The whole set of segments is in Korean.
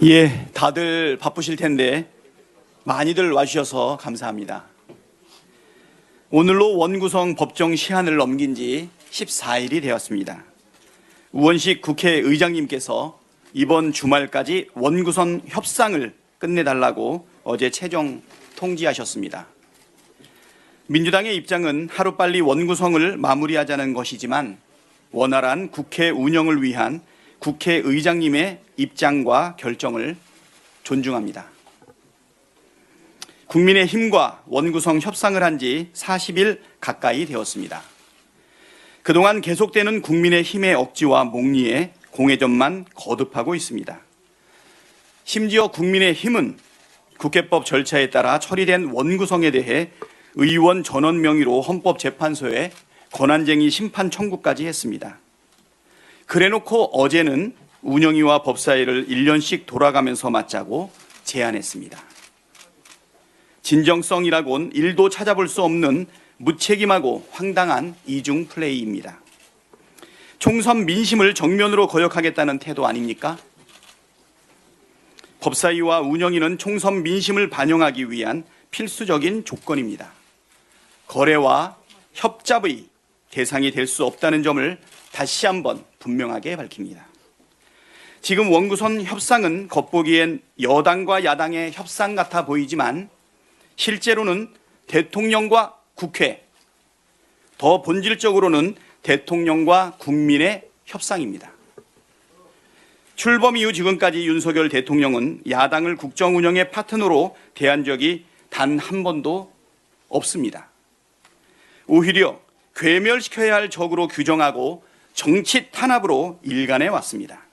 예, 다들 바쁘실 텐데 많이들 와주셔서 감사합니다. 오늘로 원구성 법정 시한을 넘긴 지 14일이 되었습니다. 우원식 국회의장님께서 이번 주말까지 원구성 협상을 끝내달라고 어제 최종 통지하셨습니다. 민주당의 입장은 하루빨리 원구성을 마무리하자는 것이지만 원활한 국회 운영을 위한 국회의장님의 입장과 결정을 존중합니다. 국민의힘과 원구성 협상을 한 지 40일 가까이 되었습니다. 그동안 계속되는 국민의힘의 억지와 목리에 공회전만 거듭하고 있습니다. 심지어 국민의힘은 국회법 절차에 따라 처리된 원구성에 대해 의원 전원 명의로 헌법재판소에 권한쟁의 심판 청구까지 했습니다. 그래놓고 어제는 운영위와 법사위를 1년씩 돌아가면서 맞자고 제안했습니다. 진정성이라곤 1도 찾아볼 수 없는 무책임하고 황당한 이중 플레이입니다. 총선 민심을 정면으로 거역하겠다는 태도 아닙니까? 법사위와 운영위는 총선 민심을 반영하기 위한 필수적인 조건입니다. 거래와 협잡의 대상이 될 수 없다는 점을 다시 한번 분명하게 밝힙니다. 지금 원구성 협상은 겉보기엔 여당과 야당의 협상 같아 보이지만 실제로는 대통령과 국회, 더 본질적으로는 대통령과 국민의 협상입니다. 출범 이후 지금까지 윤석열 대통령은 야당을 국정 운영의 파트너로 대한 적이 단 한 번도 없습니다. 오히려 괴멸시켜야 할 적으로 규정하고 정치 탄압으로 일관해 왔습니다.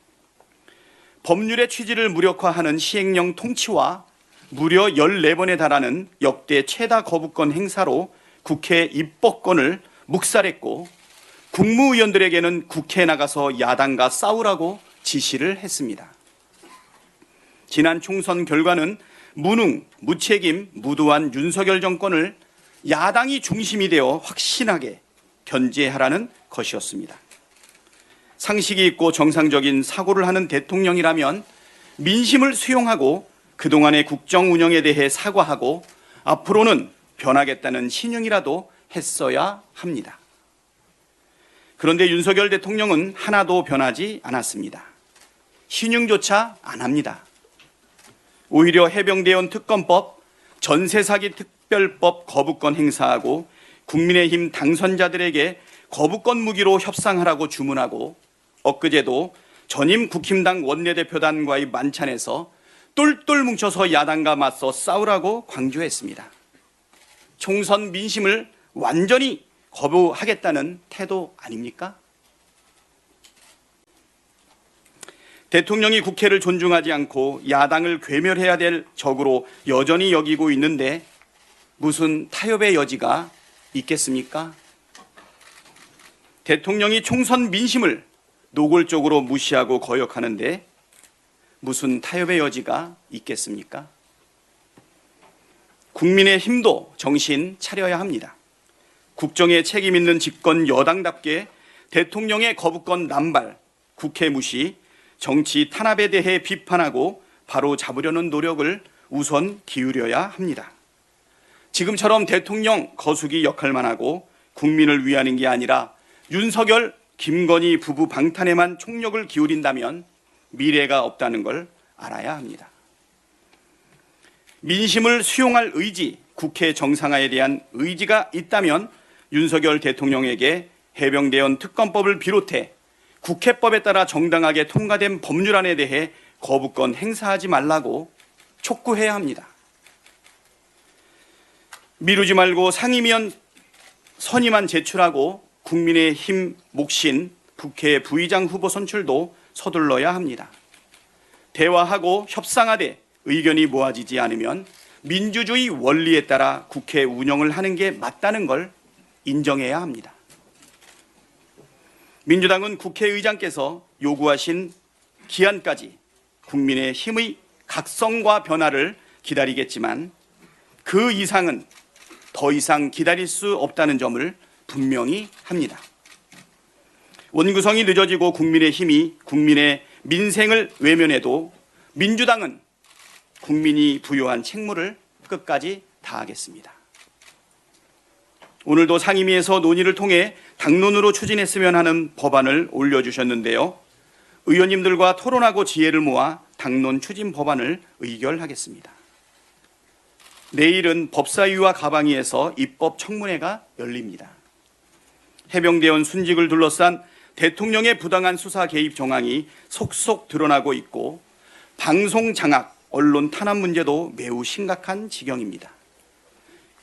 법률의 취지를 무력화하는 시행령 통치와 무려 14번에 달하는 역대 최다 거부권 행사로 국회 입법권을 묵살했고 국무위원들에게는 국회에 나가서 야당과 싸우라고 지시를 했습니다. 지난 총선 결과는 무능, 무책임, 무도한 윤석열 정권을 야당이 중심이 되어 확신하게 견제하라는 것이었습니다. 상식이 있고 정상적인 사고를 하는 대통령이라면 민심을 수용하고 그동안의 국정 운영에 대해 사과하고 앞으로는 변하겠다는 신용이라도 했어야 합니다. 그런데 윤석열 대통령은 하나도 변하지 않았습니다. 신용조차 안 합니다. 오히려 해병대원 특검법, 전세사기 특별법 거부권 행사하고 국민의힘 당선자들에게 거부권 무기로 협상하라고 주문하고 엊그제도 전임 국힘당 원내대표단과의 만찬에서 똘똘 뭉쳐서 야당과 맞서 싸우라고 강조했습니다. 총선 민심을 완전히 거부하겠다는 태도 아닙니까? 대통령이 국회를 존중하지 않고 야당을 괴멸해야 될 적으로 여전히 여기고 있는데 무슨 타협의 여지가 있겠습니까? 대통령이 총선 민심을 노골적으로 무시하고 거역하는데 무슨 타협의 여지가 있겠습니까? 국민의힘도 정신 차려야 합니다. 국정에 책임 있는 집권 여당답게 대통령의 거부권 남발, 국회 무시, 정치 탄압에 대해 비판하고 바로 잡으려는 노력을 우선 기울여야 합니다. 지금처럼 대통령 거수기 역할만 하고 국민을 위하는 게 아니라 윤석열, 김건희 부부 방탄에만 총력을 기울인다면 미래가 없다는 걸 알아야 합니다. 민심을 수용할 의지, 국회 정상화에 대한 의지가 있다면 윤석열 대통령에게 해병대원 특검법을 비롯해 국회법에 따라 정당하게 통과된 법률안에 대해 거부권 행사하지 말라고 촉구해야 합니다. 미루지 말고 상임위원 선임안 제출하고 국민의힘 몫인 국회 부의장 후보 선출도 서둘러야 합니다. 대화하고 협상하되 의견이 모아지지 않으면 민주주의 원리에 따라 국회 운영을 하는 게 맞다는 걸 인정해야 합니다. 민주당은 국회의장께서 요구하신 기한까지 국민의힘의 각성과 변화를 기다리겠지만 그 이상은 더 이상 기다릴 수 없다는 점을 분명히 합니다. 원구성이 늦어지고 국민의힘이 국민의 민생을 외면해도 민주당은 국민이 부여한 책무를 끝까지 다하겠습니다. 오늘도 상임위에서 논의를 통해 당론으로 추진했으면 하는 법안을 올려주셨는데요. 의원님들과 토론하고 지혜를 모아 당론 추진 법안을 의결하겠습니다. 내일은 법사위와 가방위에서 입법 청문회가 열립니다. 해병대원 순직을 둘러싼 대통령의 부당한 수사 개입 정황이 속속 드러나고 있고 방송 장악, 언론 탄압 문제도 매우 심각한 지경입니다.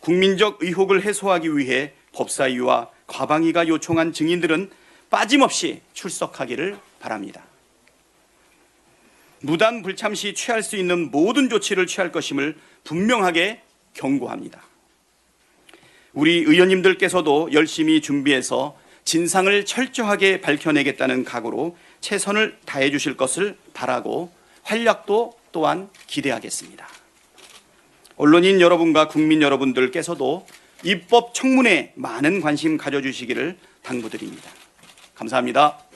국민적 의혹을 해소하기 위해 법사위와 과방위가 요청한 증인들은 빠짐없이 출석하기를 바랍니다. 무단 불참 시 취할 수 있는 모든 조치를 취할 것임을 분명하게 경고합니다. 우리 의원님들께서도 열심히 준비해서 진상을 철저하게 밝혀내겠다는 각오로 최선을 다해 주실 것을 바라고 활약도 또한 기대하겠습니다. 언론인 여러분과 국민 여러분들께서도 입법 청문회에 많은 관심 가져주시기를 당부드립니다. 감사합니다.